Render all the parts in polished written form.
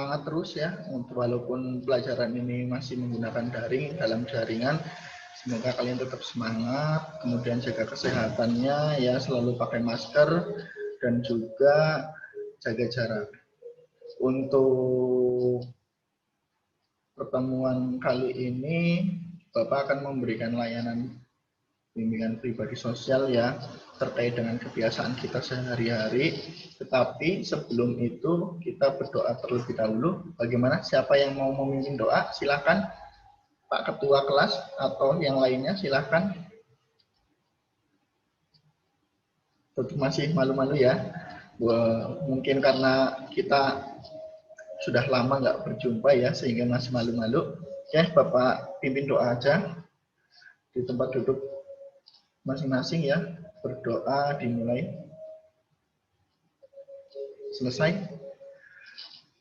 semangat terus ya, walaupun pelajaran ini masih menggunakan daring dalam jaringan. Semoga kalian tetap semangat, kemudian jaga kesehatannya ya, selalu pakai masker dan juga jaga jarak. Untuk pertemuan kali ini Bapak akan memberikan layanan bimbingan pribadi sosial ya, terkait dengan kebiasaan kita sehari-hari. Tetapi sebelum itu kita berdoa terlebih dahulu. Bagaimana? Siapa yang mau memimpin doa? Silakan Pak Ketua kelas atau yang lainnya, silakan. Tentu masih malu-malu ya. Mungkin karena kita sudah lama nggak berjumpa ya, sehingga masih malu-malu. Ya, Bapak pimpin doa aja di tempat duduk masing-masing ya. Berdoa dimulai. Selesai.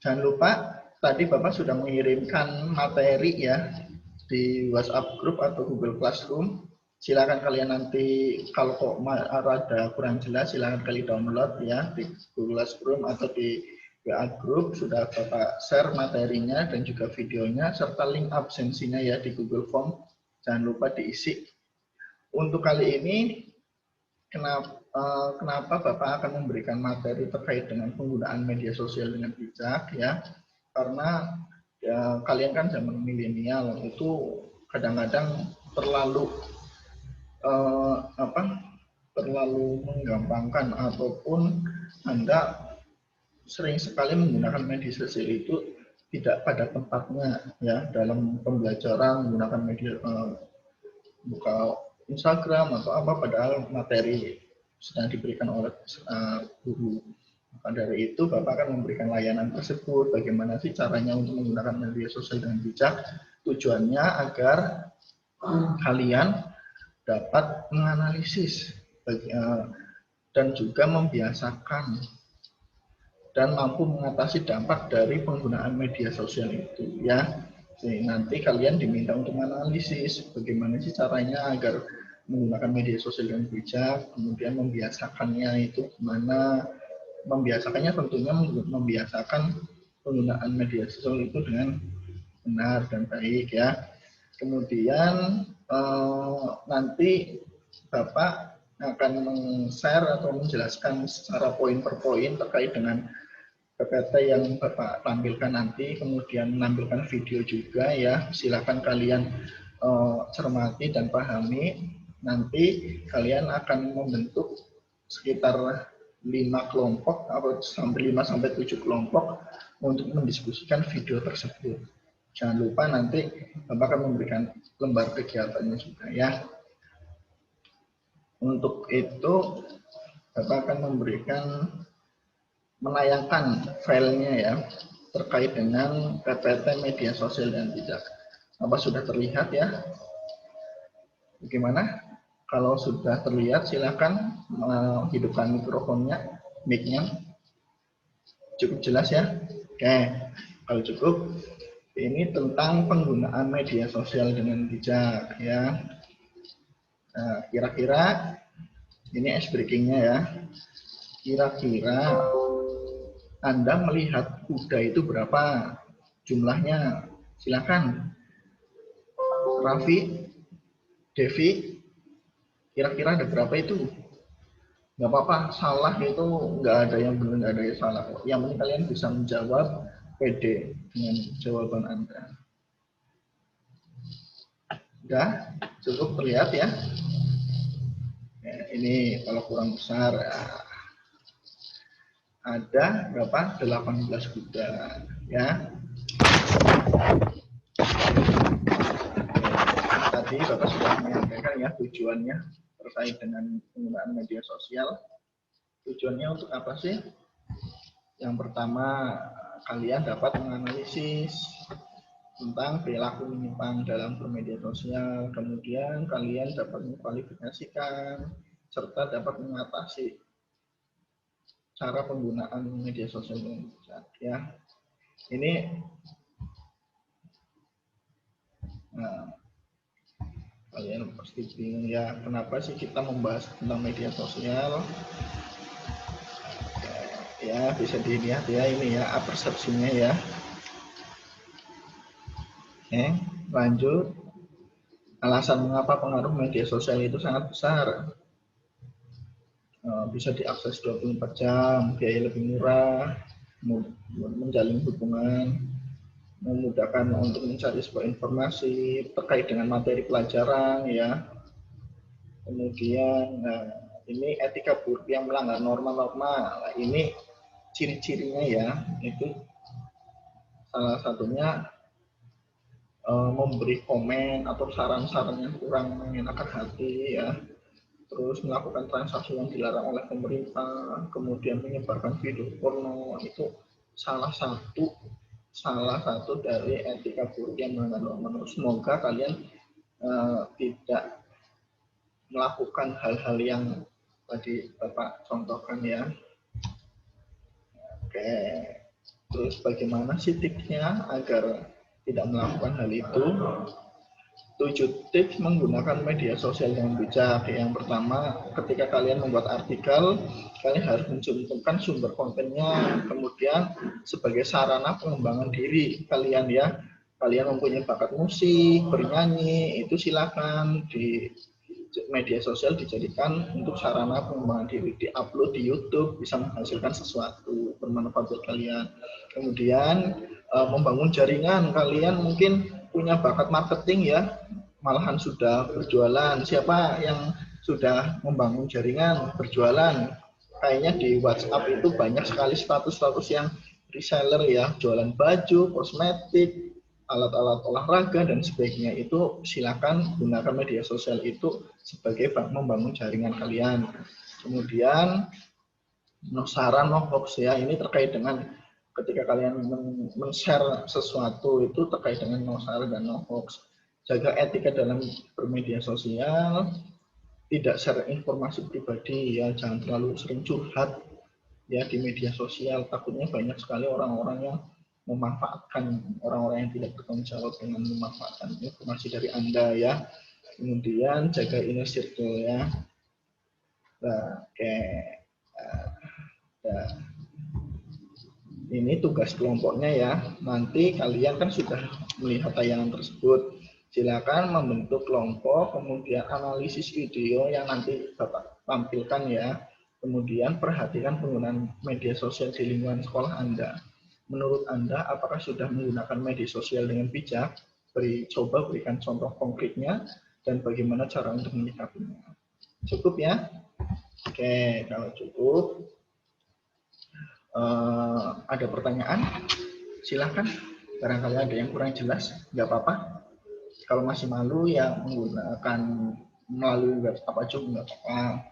Jangan lupa tadi Bapak sudah mengirimkan materi ya di WhatsApp group atau Google Classroom. Silakan kalian nanti kalau kok ada kurang jelas silakan kalian download ya di Google Classroom atau di WA group. Sudah Bapak share materinya dan juga videonya serta link absensinya ya di Google Form. Jangan lupa diisi. Untuk kali ini kenapa Bapak akan memberikan materi terkait dengan penggunaan media sosial dengan bijak ya, karena ya, kalian kan zaman milenial itu kadang-kadang terlalu terlalu menggampangkan ataupun Anda sering sekali menggunakan media sosial itu tidak pada tempatnya ya, dalam pembelajaran menggunakan media buka Instagram atau apa, padahal materi sedang diberikan oleh guru. Maka dari itu Bapak akan memberikan layanan tersebut. Bagaimana sih caranya untuk menggunakan media sosial dengan bijak? Tujuannya agar kalian dapat menganalisis dan juga membiasakan dan mampu mengatasi dampak dari penggunaan media sosial itu ya. Jadi, nanti kalian diminta untuk menganalisis bagaimana sih caranya agar menggunakan media sosial dengan bijak, kemudian membiasakannya itu gimana. Membiasakannya tentunya membiasakan penggunaan media sosial itu dengan benar dan baik ya. Kemudian nanti Bapak akan men-share atau menjelaskan secara poin per poin terkait dengan PPT yang Bapak tampilkan nanti, kemudian menampilkan video juga ya. Silakan kalian cermati dan pahami. Nanti kalian akan membentuk sekitar 5 kelompok atau sampai 5 sampai 7 kelompok untuk mendiskusikan video tersebut. Jangan lupa nanti Bapak akan memberikan lembar kegiatannya juga ya. Untuk itu Bapak akan menayangkan filenya ya terkait dengan PPT media sosial dan bijak. Apa sudah terlihat ya? Bagaimana? Kalau sudah terlihat silakan hidupkan mikrofonnya, mic-nya. Cukup jelas ya? Oke, kalau cukup, ini tentang penggunaan media sosial dengan bijak ya. Nah, kira-kira ini ice breaking-nya ya. Kira-kira Anda melihat kuda itu berapa jumlahnya? Silakan. Raffi, Devi, kira-kira ada berapa itu? Nggak apa-apa, salah itu nggak ada yang benar, nggak ada yang salah. Yang penting kalian bisa menjawab pede dengan jawaban Anda. Udah, cukup terlihat ya. Ini kalau kurang besar ya. Ada berapa? 18 kuda ya. Tadi Bapak sudah menyampaikan ya tujuannya terkait dengan penggunaan media sosial. Tujuannya untuk apa sih? Yang pertama, kalian dapat menganalisis tentang perilaku menyimpang dalam bermedia sosial. Kemudian kalian dapat mengkualifikasikan serta dapat mengatasi cara penggunaan media sosial yang bijak ya. Ini kalian pasti bingung ya, kenapa sih kita membahas tentang media sosial? Ya bisa dilihat ya, ini ya persepsinya ya. Lanjut. Alasan mengapa pengaruh media sosial itu sangat besar. Bisa diakses 24 jam, biaya lebih murah, menjalin hubungan, memudahkan untuk mencari sebuah informasi terkait dengan materi pelajaran, ya. Kemudian, ini etika buruk yang melanggar norma-norma. Nah, ini ciri-cirinya ya, itu salah satunya memberi komen atau saran-saran yang kurang mengenakan hati, ya. Terus melakukan transaksi yang dilarang oleh pemerintah, kemudian menyebarkan video porno, itu salah satu dari etika buruk yang melanggar norma. Semoga kalian tidak melakukan hal-hal yang tadi Bapak contohkan, ya. Oke, terus bagaimana sih tipsnya agar tidak melakukan hal itu? 7 tips menggunakan media sosial dengan bijak. Yang pertama, ketika kalian membuat artikel, kalian harus mencantumkan sumber kontennya. Kemudian sebagai sarana pengembangan diri kalian, ya. Kalian mempunyai bakat musik, bernyanyi, itu silakan di media sosial dijadikan untuk sarana pengembangan diri, diupload di YouTube, bisa menghasilkan sesuatu bermanfaat buat kalian. Kemudian membangun jaringan, kalian mungkin punya bakat marketing, ya, malahan sudah berjualan. Siapa yang sudah membangun jaringan berjualan? Kayaknya di WhatsApp itu banyak sekali status-status yang reseller, ya, jualan baju, kosmetik, alat-alat olahraga dan sebagainya. Itu silakan gunakan media sosial itu sebagai membangun jaringan kalian. Kemudian saran no hoax, ya, ini terkait dengan ketika kalian men-share sesuatu itu terkait dengan no share dan no hoax. Jaga etika dalam bermedia sosial, tidak share informasi pribadi, ya, jangan terlalu sering curhat, ya, di media sosial. Takutnya banyak sekali orang-orang yang memanfaatkan, orang-orang yang tidak bertanggung jawab dengan memanfaatkan informasi dari Anda, ya. Kemudian jaga inner circle, ya. Nah, oke. Nah, ini tugas kelompoknya, ya. Nanti kalian kan sudah melihat tayangan tersebut. Silakan membentuk kelompok, kemudian analisis video yang nanti Bapak tampilkan, ya. Kemudian perhatikan penggunaan media sosial di lingkungan sekolah Anda. Menurut Anda, apakah sudah menggunakan media sosial dengan bijak? Coba berikan contoh konkretnya dan bagaimana cara untuk menyikapinya. Cukup, ya? Oke, kalau cukup, ada pertanyaan? Silahkan. Barangkali ada yang kurang jelas, nggak apa-apa. Kalau masih malu, ya menggunakan melalui WhatsApp aja nggak apa-apa.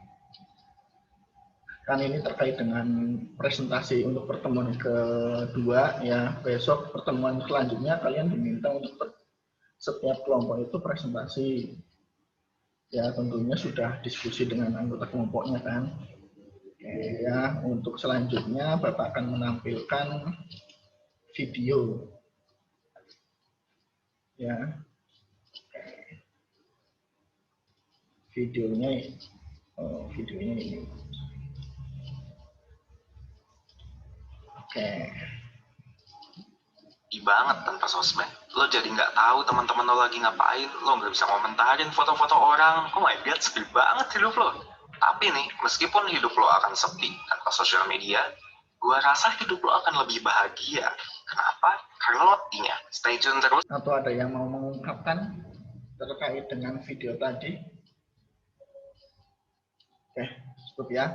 Kan ini terkait dengan presentasi untuk pertemuan kedua, ya. Besok pertemuan selanjutnya kalian diminta untuk setiap kelompok itu presentasi, ya, tentunya sudah diskusi dengan anggota kelompoknya, kan. Oke, ya, untuk selanjutnya Bapak akan menampilkan video, ya. Videonya ini. Oke. Banget tanpa sosmed, lo jadi nggak tahu teman-teman lo lagi ngapain, lo nggak bisa komentarin foto-foto orang. Oh my god, sepi banget hidup lo. Tapi nih, meskipun hidup lo akan sepi tanpa sosial media, gua rasa hidup lo akan lebih bahagia. Kenapa? Karena lo punya stay tune terus. Atau ada yang mau mengungkapkan terkait dengan video tadi? Oke, cukup, ya.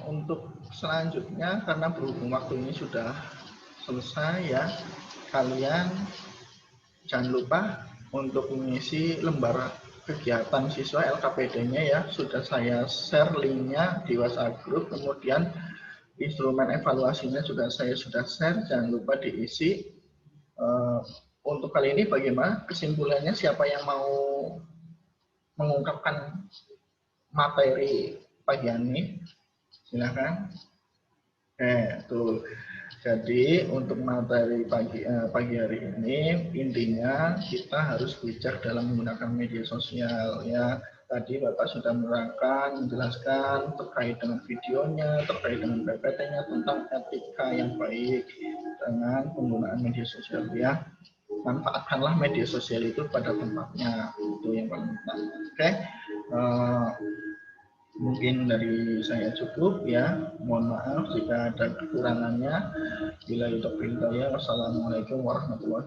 Untuk selanjutnya, karena berhubung waktu ini sudah selesai, ya, kalian jangan lupa untuk mengisi lembar kegiatan siswa LKPD-nya, ya. Sudah saya share linknya di WhatsApp group, kemudian instrumen evaluasinya juga saya sudah share, jangan lupa diisi. Untuk kali ini bagaimana kesimpulannya? Siapa yang mau mengungkapkan materi pagi ini? Silakan. Tuh. Jadi untuk materi pagi hari ini, intinya kita harus bijak dalam menggunakan media sosial, ya. Tadi Bapak sudah menerangkan, menjelaskan terkait dengan videonya, terkait dengan PPT-nya, tentang etika yang baik dengan penggunaan media sosial, ya. manfaatkanlah media sosial itu pada tempatnya, itu yang paling utama. Oke. Mungkin dari saya cukup ya. Mohon maaf jika ada kekurangannya. Bila itu perintah, wassalamualaikum warahmatullahi wabarakatuh.